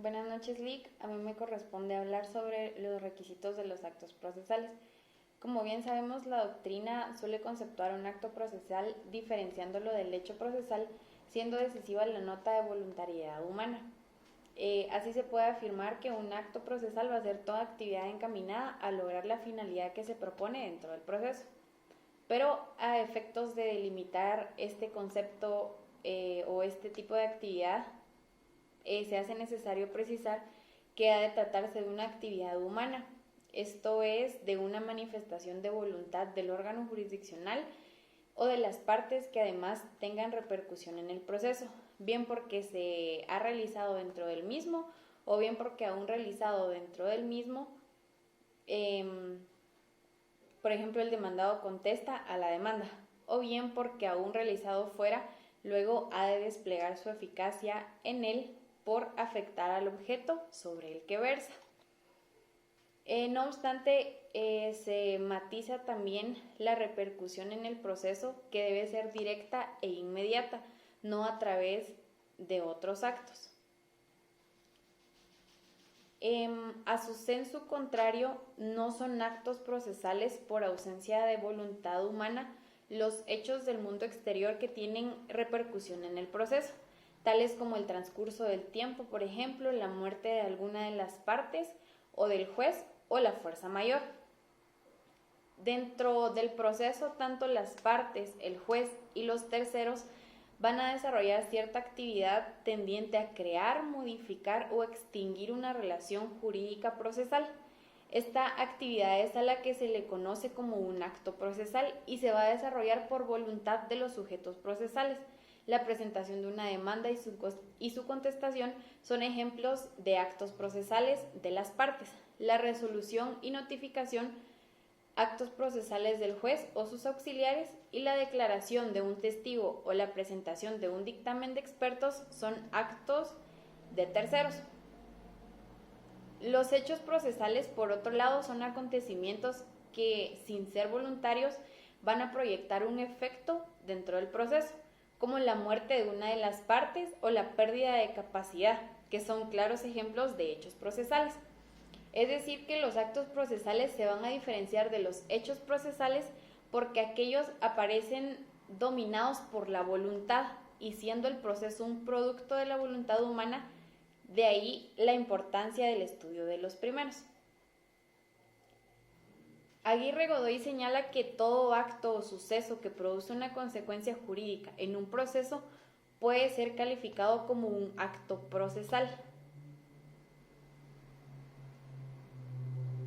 Buenas noches, Lick. A mí me corresponde hablar sobre los requisitos de los actos procesales. Como bien sabemos, la doctrina suele conceptuar un acto procesal diferenciándolo del hecho procesal, siendo decisiva la nota de voluntariedad humana. Así se puede afirmar que un acto procesal va a ser toda actividad encaminada a lograr la finalidad que se propone dentro del proceso. Pero a efectos de delimitar este concepto o este tipo de actividad, se hace necesario precisar que ha de tratarse de una actividad humana, esto es, de una manifestación de voluntad del órgano jurisdiccional o de las partes que además tengan repercusión en el proceso, bien porque se ha realizado dentro del mismo o bien porque aún realizado dentro del mismo, por ejemplo, el demandado contesta a la demanda, o bien porque aún realizado fuera, luego ha de desplegar su eficacia en él por afectar al objeto sobre el que versa. No obstante, se matiza también la repercusión en el proceso, que debe ser directa e inmediata, no a través de otros actos. A su sensu contrario, no son actos procesales por ausencia de voluntad humana los hechos del mundo exterior que tienen repercusión en el proceso, tales como el transcurso del tiempo, por ejemplo, la muerte de alguna de las partes o del juez o la fuerza mayor. Dentro del proceso, tanto las partes, el juez y los terceros van a desarrollar cierta actividad tendiente a crear, modificar o extinguir una relación jurídica procesal. Esta actividad es a la que se le conoce como un acto procesal y se va a desarrollar por voluntad de los sujetos procesales. La presentación de una demanda y su contestación son ejemplos de actos procesales de las partes. La resolución y notificación, actos procesales del juez o sus auxiliares, y la declaración de un testigo o la presentación de un dictamen de expertos son actos de terceros. Los hechos procesales, por otro lado, son acontecimientos que, sin ser voluntarios, van a proyectar un efecto dentro del proceso, como la muerte de una de las partes o la pérdida de capacidad, que son claros ejemplos de hechos procesales. Es decir, que los actos procesales se van a diferenciar de los hechos procesales porque aquellos aparecen dominados por la voluntad, y siendo el proceso un producto de la voluntad humana, de ahí la importancia del estudio de los primeros. Aguirre Godoy señala que todo acto o suceso que produce una consecuencia jurídica en un proceso puede ser calificado como un acto procesal.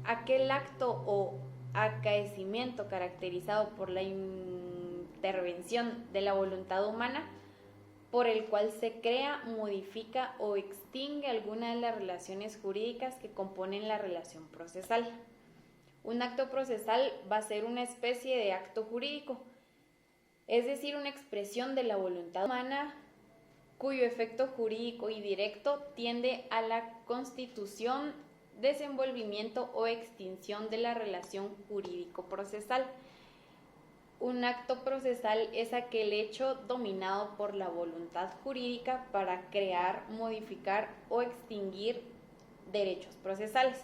Aquel acto o acaecimiento caracterizado por la intervención de la voluntad humana, por el cual se crea, modifica o extingue alguna de las relaciones jurídicas que componen la relación procesal. Un acto procesal va a ser una especie de acto jurídico, es decir, una expresión de la voluntad humana cuyo efecto jurídico y directo tiende a la constitución, desenvolvimiento o extinción de la relación jurídico-procesal. Un acto procesal es aquel hecho dominado por la voluntad jurídica para crear, modificar o extinguir derechos procesales.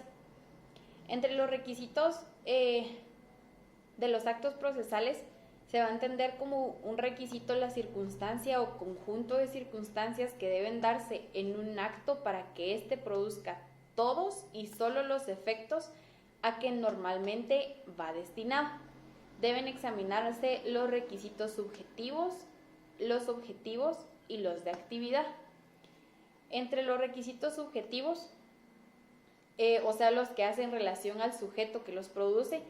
Entre los requisitos de los actos procesales se va a entender como un requisito la circunstancia o conjunto de circunstancias que deben darse en un acto para que éste produzca todos y solo los efectos a que normalmente va destinado. Deben examinarse los requisitos subjetivos, los objetivos y los de actividad. Entre los requisitos subjetivos, o sea, los que hacen relación al sujeto que los produce,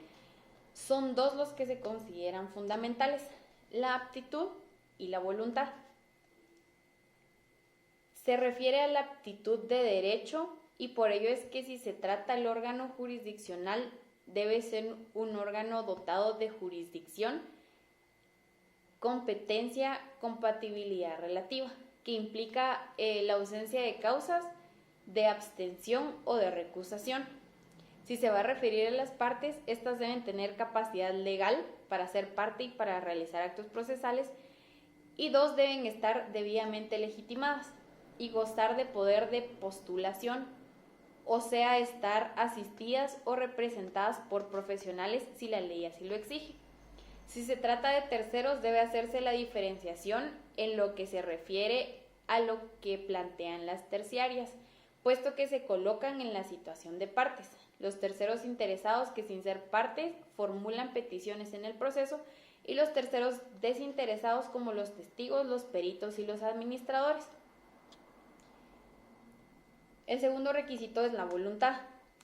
son dos los que se consideran fundamentales: la aptitud y la voluntad. Se refiere a la aptitud de derecho, y por ello es que si se trata el órgano jurisdiccional, debe ser un órgano dotado de jurisdicción, competencia, compatibilidad relativa, que implica la ausencia de causas de abstención o de recusación. Si se va a referir a las partes, estas deben tener capacidad legal para ser parte y para realizar actos procesales, y dos, deben estar debidamente legitimadas. y gozar de poder de postulación, o sea, estar asistidas o representadas por profesionales si la ley así lo exige. Si se trata de terceros, debe hacerse la diferenciación en lo que se refiere a lo que plantean las terciarias, puesto que se colocan en la situación de partes. Los terceros interesados que sin ser partes formulan peticiones en el proceso y los terceros desinteresados como los testigos, los peritos y los administradores. El segundo requisito es la voluntad.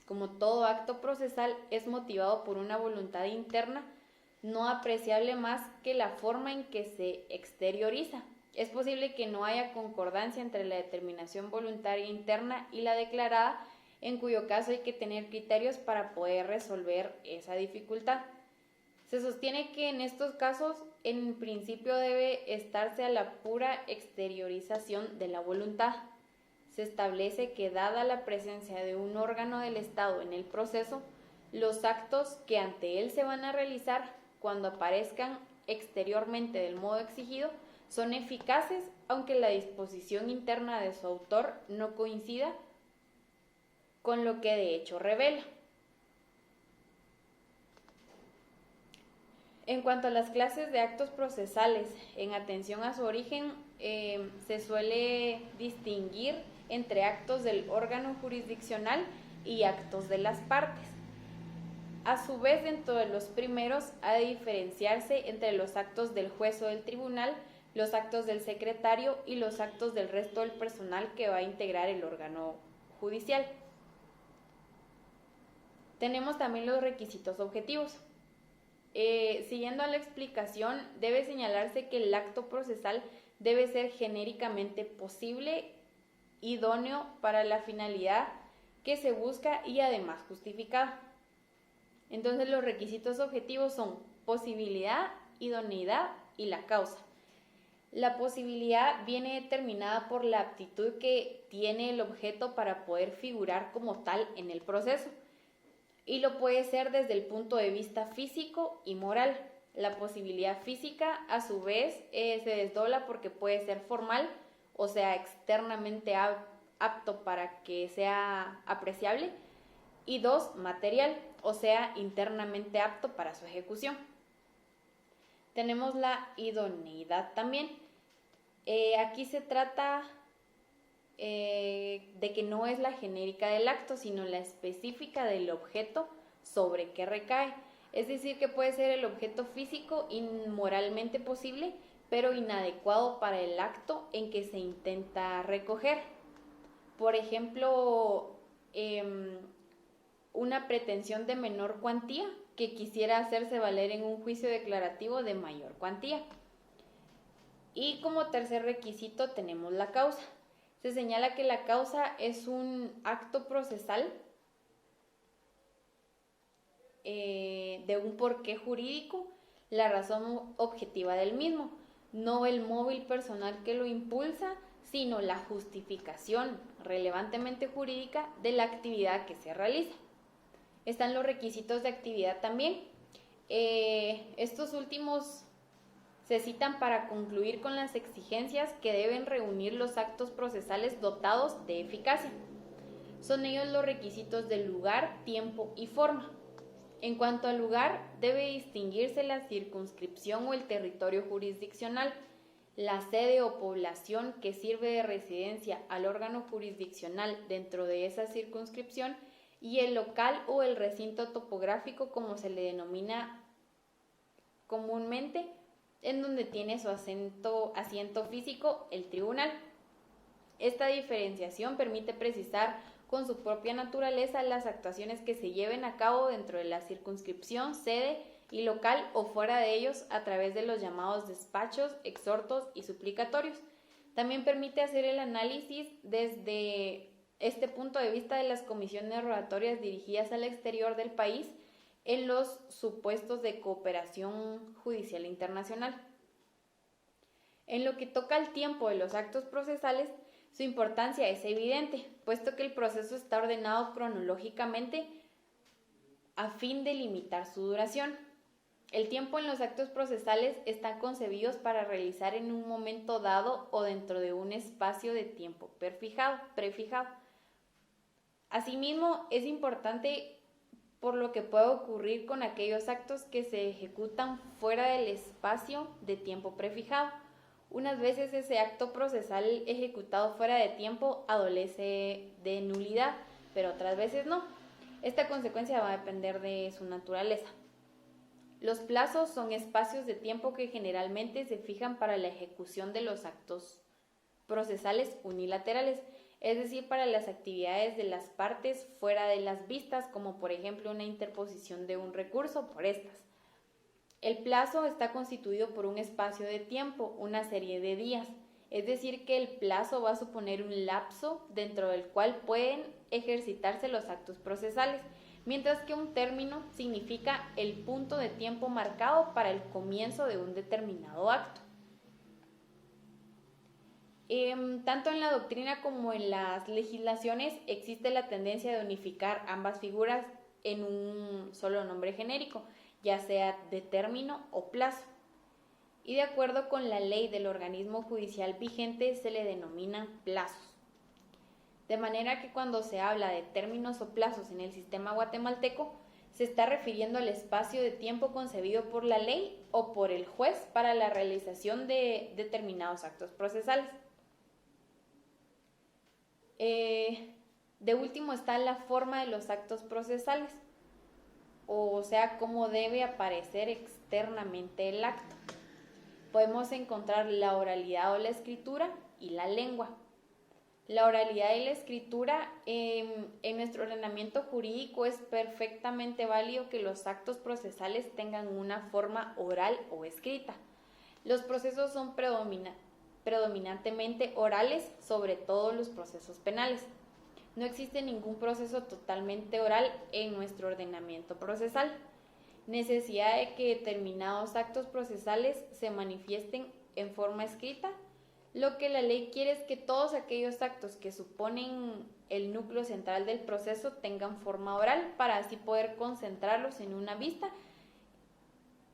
Como todo acto procesal es motivado por una voluntad interna no apreciable más que la forma en que se exterioriza. Es posible que no haya concordancia entre la determinación voluntaria interna y la declarada, en cuyo caso hay que tener criterios para poder resolver esa dificultad. Se sostiene que en estos casos, en principio debe estarse a la pura exteriorización de la voluntad. Se establece que, dada la presencia de un órgano del Estado en el proceso, los actos que ante él se van a realizar, cuando aparezcan exteriormente del modo exigido, son eficaces, aunque la disposición interna de su autor no coincida con lo que de hecho revela. En cuanto a las clases de actos procesales, en atención a su origen, se suele distinguir entre actos del órgano jurisdiccional y actos de las partes. A su vez, dentro de los primeros, ha de diferenciarse entre los actos del juez o del tribunal, los actos del secretario y los actos del resto del personal que va a integrar el órgano judicial. Tenemos también los requisitos objetivos. Siguiendo a la explicación, debe señalarse que el acto procesal debe ser genéricamente posible, idóneo para la finalidad que se busca y además justificado. Entonces los requisitos objetivos son posibilidad, idoneidad y la causa. La posibilidad viene determinada por la aptitud que tiene el objeto para poder figurar como tal en el proceso, y lo puede ser desde el punto de vista físico y moral. La posibilidad física, a su vez, se desdobla porque puede ser formal, o sea, externamente apto para que sea apreciable, y dos, material, o sea, internamente apto para su ejecución. Tenemos la idoneidad también. Aquí se trata de que no es la genérica del acto, sino la específica del objeto sobre que recae. Es decir, que puede ser el objeto físico inmoralmente posible, pero inadecuado para el acto en que se intenta recoger. Por ejemplo, una pretensión de menor cuantía que quisiera hacerse valer en un juicio declarativo de mayor cuantía. Y como tercer requisito tenemos la causa. Se señala que la causa es un acto procesal de un porqué jurídico, la razón objetiva del mismo, no el móvil personal que lo impulsa, sino la justificación relevantemente jurídica de la actividad que se realiza. Están los requisitos de actividad también. Estos últimos se citan para concluir con las exigencias que deben reunir los actos procesales dotados de eficacia. Son ellos los requisitos del lugar, tiempo y forma. En cuanto al lugar, debe distinguirse la circunscripción o el territorio jurisdiccional, la sede o población que sirve de residencia al órgano jurisdiccional dentro de esa circunscripción y el local o el recinto topográfico, como se le denomina comúnmente, en donde tiene su asiento físico el tribunal. Esta diferenciación permite precisar con su propia naturaleza las actuaciones que se lleven a cabo dentro de la circunscripción, sede y local o fuera de ellos a través de los llamados despachos, exhortos y suplicatorios. También permite hacer el análisis desde este punto de vista de las comisiones rogatorias dirigidas al exterior del país en los supuestos de cooperación judicial internacional. En lo que toca al tiempo de los actos procesales, su importancia es evidente, puesto que el proceso está ordenado cronológicamente a fin de limitar su duración. El tiempo en los actos procesales están concebidos para realizar en un momento dado o dentro de un espacio de tiempo prefijado. Asimismo, es importante por lo que puede ocurrir con aquellos actos que se ejecutan fuera del espacio de tiempo prefijado. Unas veces ese acto procesal ejecutado fuera de tiempo adolece de nulidad, pero otras veces no. Esta consecuencia va a depender de su naturaleza. Los plazos son espacios de tiempo que generalmente se fijan para la ejecución de los actos procesales unilaterales, es decir, para las actividades de las partes fuera de las vistas, como por ejemplo una interposición de un recurso por estas. El plazo está constituido por un espacio de tiempo, una serie de días, es decir, que el plazo va a suponer un lapso dentro del cual pueden ejercitarse los actos procesales, mientras que un término significa el punto de tiempo marcado para el comienzo de un determinado acto. Tanto en la doctrina como en las legislaciones existe la tendencia de unificar ambas figuras en un solo nombre genérico, ya sea de término o plazo. Y de acuerdo con la ley del organismo judicial vigente se le denominan plazos. De manera que cuando se habla de términos o plazos en el sistema guatemalteco, se está refiriendo al espacio de tiempo concebido por la ley o por el juez para la realización de determinados actos procesales. De último está la forma de los actos procesales, o sea, cómo debe aparecer externamente el acto. Podemos encontrar la oralidad o la escritura y la lengua. La oralidad y la escritura, en nuestro ordenamiento jurídico es perfectamente válido que los actos procesales tengan una forma oral o escrita. Los procesos son predominantemente orales, sobre todo los procesos penales. No existe ningún proceso totalmente oral en nuestro ordenamiento procesal. Necesidad de que determinados actos procesales se manifiesten en forma escrita. Lo que la ley quiere es que todos aquellos actos que suponen el núcleo central del proceso tengan forma oral para así poder concentrarlos en una vista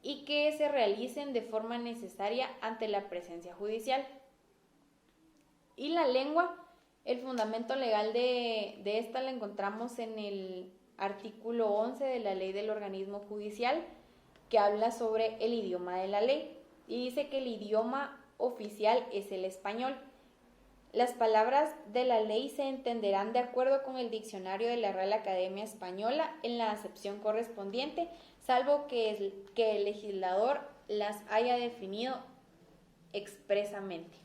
y que se realicen de forma necesaria ante la presencia judicial. Y la lengua, el fundamento legal de esta la encontramos en el artículo 11 de la ley del organismo judicial, que habla sobre el idioma de la ley y dice que el idioma oficial es el español. Las palabras de la ley se entenderán de acuerdo con el diccionario de la Real Academia Española en la acepción correspondiente, salvo que el legislador las haya definido expresamente.